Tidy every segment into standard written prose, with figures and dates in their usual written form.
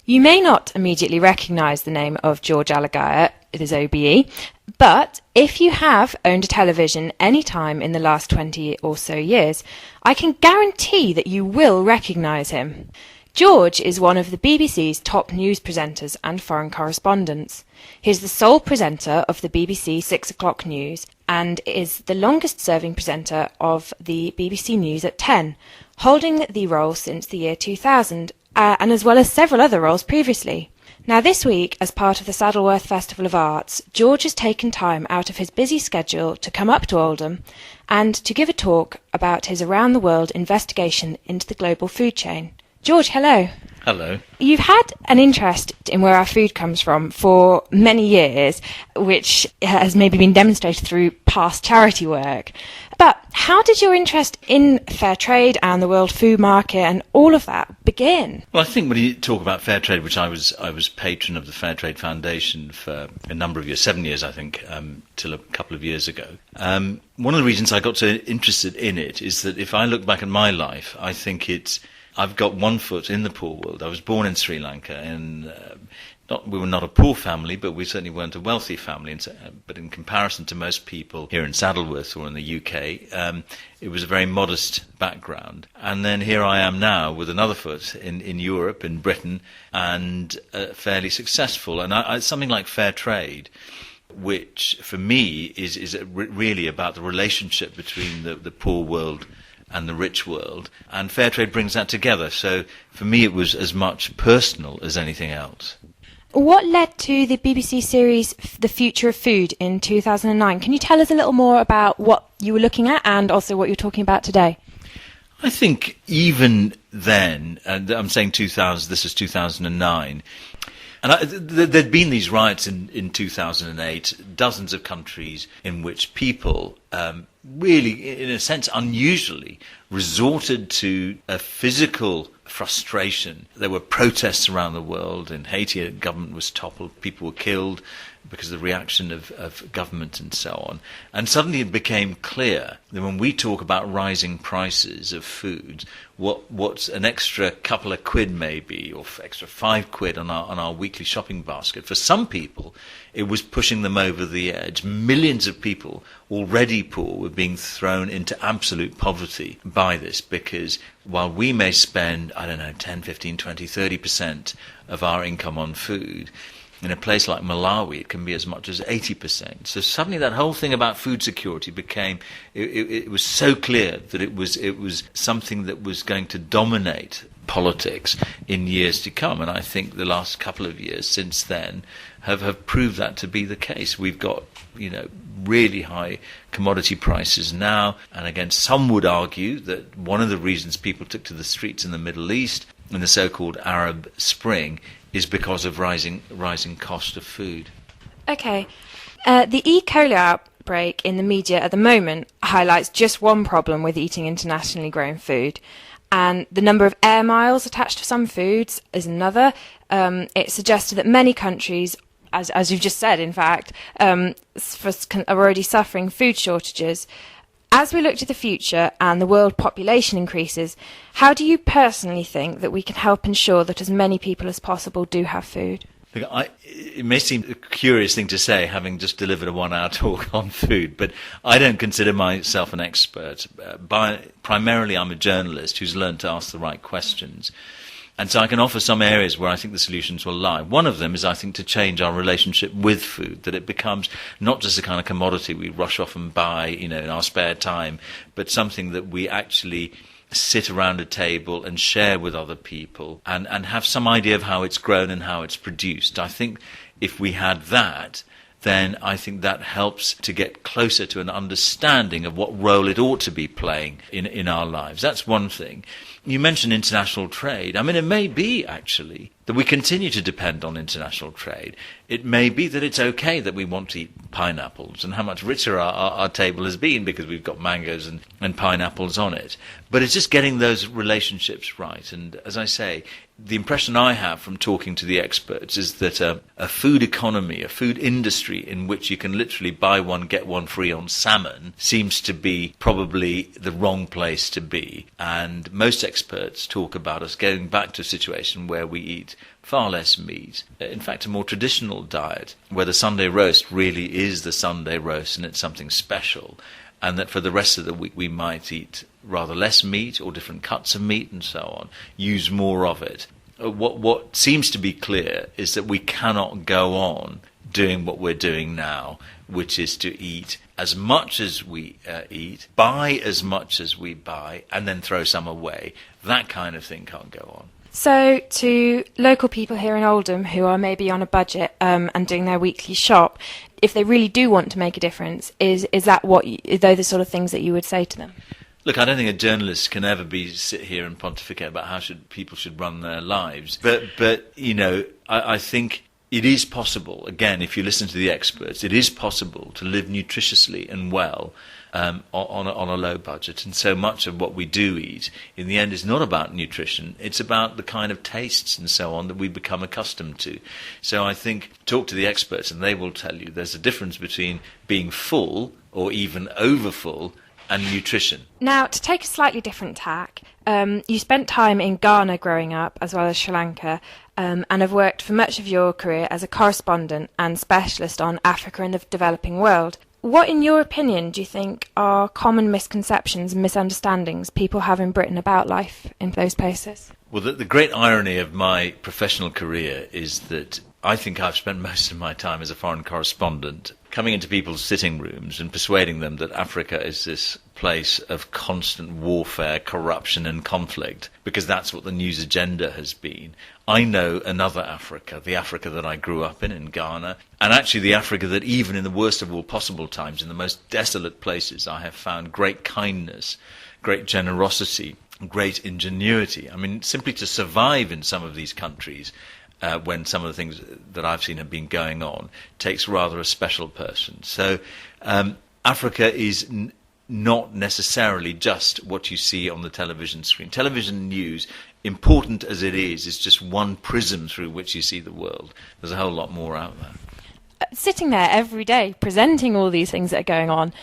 You may not immediately recognise the name of George Alagiah, it is OBE, but if you have owned a television any time in the last 20 or so years, I can guarantee that you will recognise him. George is one of the BBC's top news presenters and foreign correspondents. He is the sole presenter of the BBC 6 o'clock news and is the longest-serving presenter of the BBC News at 10, holding the role since the year 2000, and as well as several other roles previously. Now this week, as part of the Saddleworth Festival of Arts, George has taken time out of his busy schedule to come up to Oldham and to give a talk about his around-the-world investigation into the global food chain. George, hello. Hello. You've had an interest in where our food comes from for many years, which has maybe been demonstrated through past charity work. But how did your interest in fair trade and the world food market and all of that begin? Well, I think when you talk about fair trade, which I was patron of the Fair Trade Foundation for a number of years, 7 years, I think, till a couple of years ago. One of the reasons I got so interested in it is that if I look back at my life, I think I've got one foot in the poor world. I was born in Sri Lanka, and we were not a poor family, but we certainly weren't a wealthy family. But in comparison to most people here in Saddleworth or in the UK, it was a very modest background. And then here I am now with another foot in Europe, in Britain, and fairly successful. And something like fair trade, which for me is really about the relationship between the poor world and the rich world, and fair trade brings that together. So for me it was as much personal as anything else. What led to the BBC series The Future of Food in 2009? Can you tell us a little more about what you were looking at and also what you're talking about today? I think even then, and I'm saying 2000, this is 2009, and there'd been these riots in 2008, dozens of countries in which people really, in a sense, unusually resorted to a physical frustration. There were protests around the world. In Haiti, a government was toppled, people were killed because of the reaction of government and so on. And suddenly it became clear that when we talk about rising prices of food, what's an extra couple of quid maybe, or extra £5 on our weekly shopping basket, for some people it was pushing them over the edge. Millions of people, already poor, were being thrown into absolute poverty by this, because while we may spend, 10, 15, 20, 30% of our income on food, in a place like Malawi, it can be as much as 80%. So suddenly that whole thing about food security became, it was so clear that it was something that was going to dominate politics in years to come. And I think the last couple of years since then have proved that to be the case. We've got, really high commodity prices now. And again, some would argue that one of the reasons people took to the streets in the Middle East in the so-called Arab Spring is because of rising cost of food. Okay. The E. coli outbreak in the media at the moment highlights just one problem with eating internationally grown food. And the number of air miles attached to some foods is another. It suggested that many countries, as you've just said, in fact, are already suffering food shortages. As we look to the future and the world population increases, how do you personally think that we can help ensure that as many people as possible do have food? It may seem a curious thing to say, having just delivered a 1-hour talk on food, but I don't consider myself an expert. Primarily, I'm a journalist who's learned to ask the right questions. And so I can offer some areas where I think the solutions will lie. One of them is, I think, to change our relationship with food, that it becomes not just a kind of commodity we rush off and buy, in our spare time, but something that we actually sit around a table and share with other people and have some idea of how it's grown and how it's produced. I think if we had that, then I think that helps to get closer to an understanding of what role it ought to be playing in our lives. That's one thing. You mentioned international trade. It may be, actually, that we continue to depend on international trade. It may be that it's okay that we want to eat pineapples, and how much richer our table has been because we've got mangoes and pineapples on it. But it's just getting those relationships right. And as I say, the impression I have from talking to the experts is that a food economy, a food industry in which you can literally buy one, get one free on salmon seems to be probably the wrong place to be. And most experts talk about us going back to a situation where we eat far less meat. In fact, a more traditional diet, where the Sunday roast really is the Sunday roast and it's something special, and that for the rest of the week we might eat rather less meat or different cuts of meat and so on, use more of it. What seems to be clear is that we cannot go on doing what we're doing now, which is to eat as much as we eat, buy as much as we buy, and then throw some away. That kind of thing can't go on. So to local people here in Oldham who are maybe on a budget and doing their weekly shop, if they really do want to make a difference, is that are those the sort of things that you would say to them? Look, I don't think a journalist can ever sit here and pontificate about how people should run their lives. But you know, I think it is possible, again, if you listen to the experts, it is possible to live nutritiously and well on a low budget. And so much of what we do eat, in the end, is not about nutrition. It's about the kind of tastes and so on that we become accustomed to. So I think, talk to the experts and they will tell you there's a difference between being full or even overfull and nutrition. Now, to take a slightly different tack, you spent time in Ghana growing up, as well as Sri Lanka, and have worked for much of your career as a correspondent and specialist on Africa and the developing world. What, in your opinion, do you think are common misconceptions and misunderstandings people have in Britain about life in those places? Well, the great irony of my professional career is that I think I've spent most of my time as a foreign correspondent coming into people's sitting rooms and persuading them that Africa is this place of constant warfare, corruption and conflict, because that's what the news agenda has been. I know another Africa, the Africa that I grew up in Ghana, and actually the Africa that even in the worst of all possible times, in the most desolate places, I have found great kindness, great generosity, great ingenuity. I mean, simply to survive in some of these countries, when some of the things that I've seen have been going on, takes rather a special person. So Africa is not necessarily just what you see on the television screen. Television news, important as it is just one prism through which you see the world. There's a whole lot more out there. Sitting there every day, presenting all these things that are going on,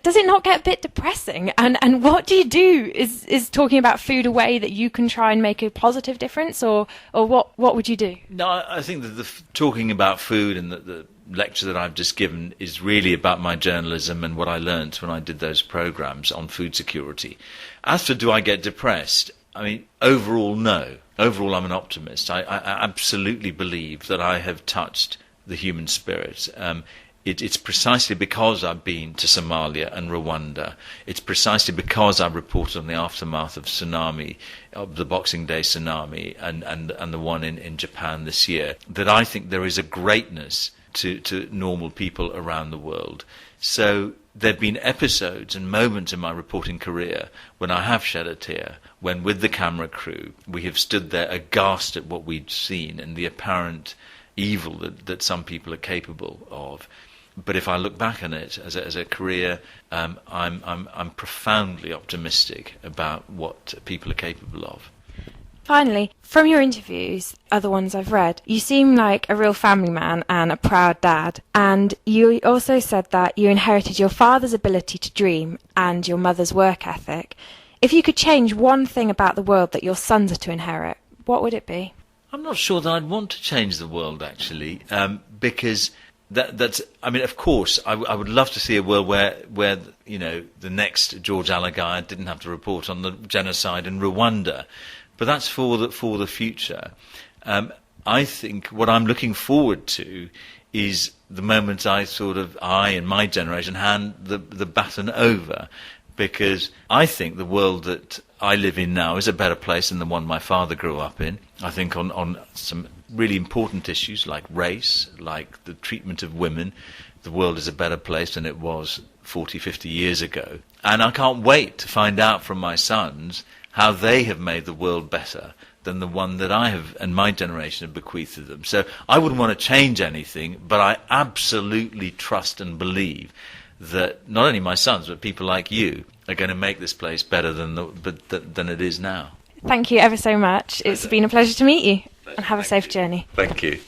does it not get a bit depressing? And what do you do? Is talking about food a way that you can try and make a positive difference, or what would you do? No, I think that talking about food and the lecture that I've just given is really about my journalism and what I learned when I did those programs on food security. As for do I get depressed, I mean, overall, no. Overall, I'm an optimist. I absolutely believe that I have touched the human spirit. It's precisely because I've been to Somalia and Rwanda. It's precisely because I've reported on the aftermath of tsunami, of the Boxing Day tsunami, and the one in Japan this year, that I think there is a greatness to normal people around the world. So there have been episodes and moments in my reporting career when I have shed a tear, when with the camera crew we have stood there aghast at what we'd seen and the apparent evil that some people are capable of. But if I look back on it as a career, I'm profoundly optimistic about what people are capable of. Finally, from your interviews, other ones I've read, you seem like a real family man and a proud dad. And you also said that you inherited your father's ability to dream and your mother's work ethic. If you could change one thing about the world that your sons are to inherit, what would it be? I'm not sure that I'd want to change the world, actually, because that's. I mean, of course, I would love to see a world where you know the next George Alagiah didn't have to report on the genocide in Rwanda, but that's for the future. I think what I'm looking forward to is the moment I and my generation hand the baton over, because I think the world that I live in now is a better place than the one my father grew up in. I think on some really important issues like race, like the treatment of women, the world is a better place than it was 40, 50 years ago. And I can't wait to find out from my sons how they have made the world better than the one that I have and my generation have bequeathed to them. So I wouldn't want to change anything, but I absolutely trust and believe that not only my sons, but people like you are going to make this place better than it is now. Thank you ever so much. It's been a pleasure to meet you, and have a safe journey. Thank you.